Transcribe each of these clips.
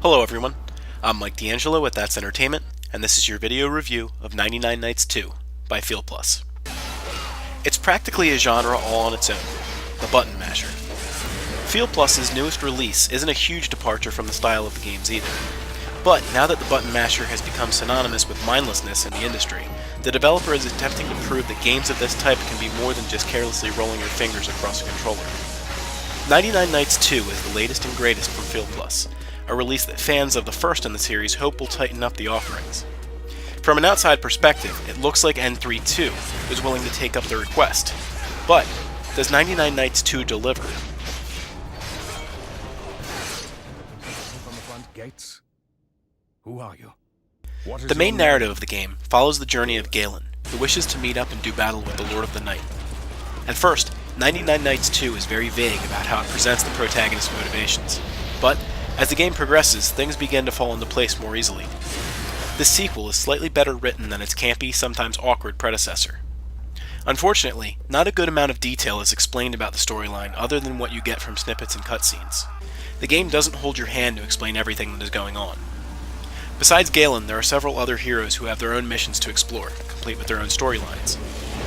Hello everyone, I'm Mike DeAngelo with That's Entertainment, and this is your video review of 99 Nights 2 by feelplus. It's practically a genre all on its own, the button masher. feelplus's newest release isn't a huge departure from the style of the games either, but now that the button masher has become synonymous with mindlessness in the industry, the developer is attempting to prove that games of this type can be more than just carelessly rolling your fingers across a controller. 99 Nights 2 is the latest and greatest from feelplus, a release that fans of the first in the series hope will tighten up the offerings. From an outside perspective, it looks like N3-2 is willing to take up the request, but does 99 Nights 2 deliver? From the front gates? Who are you? The main narrative of the game follows the journey of Galen, who wishes to meet up and do battle with the Lord of the Night. At first, 99 Nights 2 is very vague about how it presents the protagonist's motivations, but as the game progresses, things begin to fall into place more easily. This sequel is slightly better written than its campy, sometimes awkward predecessor. Unfortunately, not a good amount of detail is explained about the storyline other than what you get from snippets and cutscenes. The game doesn't hold your hand to explain everything that is going on. Besides Galen, there are several other heroes who have their own missions to explore, complete with their own storylines.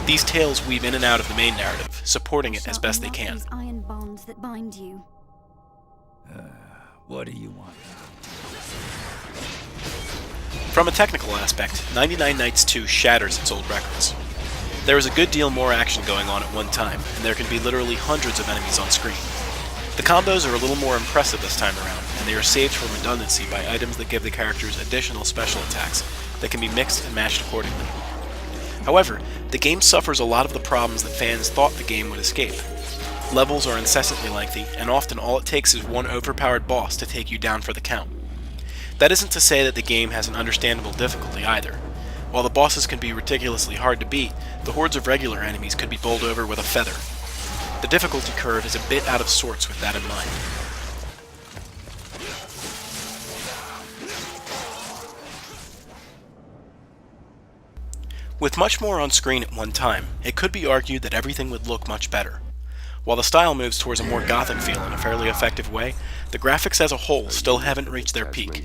These tales weave in and out of the main narrative, supporting it as best they can. These iron bonds that bind you. What do you want? From a technical aspect, 99 Nights 2 shatters its old records. There is a good deal more action going on at one time, and there can be literally hundreds of enemies on screen. The combos are a little more impressive this time around, and they are saved from redundancy by items that give the characters additional special attacks that can be mixed and matched accordingly. However, the game suffers a lot of the problems that fans thought the game would escape. Levels are incessantly lengthy, and often all it takes is one overpowered boss to take you down for the count. That isn't to say that the game has an understandable difficulty either. While the bosses can be ridiculously hard to beat, the hordes of regular enemies could be bowled over with a feather. The difficulty curve is a bit out of sorts with that in mind. With much more on screen at one time, it could be argued that everything would look much better. While the style moves towards a more gothic feel in a fairly effective way, the graphics as a whole still haven't reached their peak.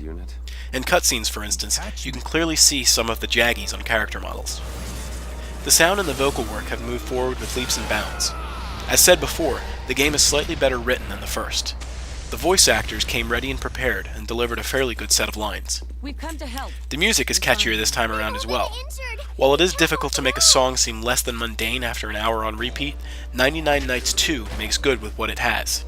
In cutscenes, for instance, you can clearly see some of the jaggies on character models. The sound and the vocal work have moved forward with leaps and bounds. As said before, the game is slightly better written than the first. The voice actors came ready and prepared and delivered a fairly good set of lines. We've come to help. The music is catchier this time around as well. While it is difficult to make a song seem less than mundane after an hour on repeat, 99 Nights 2 makes good with what it has.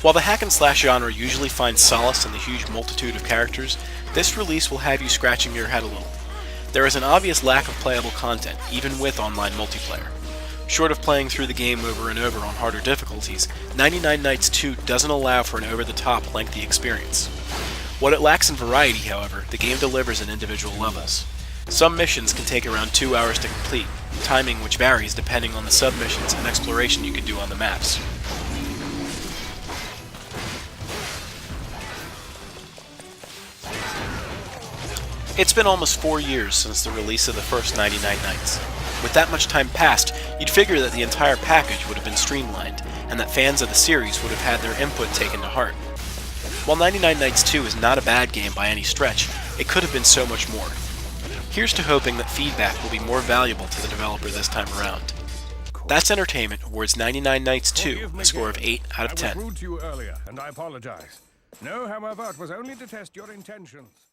While the hack and slash genre usually finds solace in the huge multitude of characters, this release will have you scratching your head a little. There is an obvious lack of playable content, even with online multiplayer. Short of playing through the game over and over on harder difficulties, 99 Nights 2 doesn't allow for an over-the-top lengthy experience. What it lacks in variety, however, the game delivers in individual levels. Some missions can take around 2 hours to complete, timing which varies depending on the submissions and exploration you can do on the maps. It's been almost 4 years since the release of the first 99 Nights. With that much time passed, you'd figure that the entire package would have been streamlined, and that fans of the series would have had their input taken to heart. While 99 Nights 2 is not a bad game by any stretch, it could have been so much more. Here's to hoping that feedback will be more valuable to the developer this time around. That's Entertainment awards 99 Nights 2 a score of 8 out of 10. I was rude to you earlier, and I apologize. No, however, it was only to test your intentions.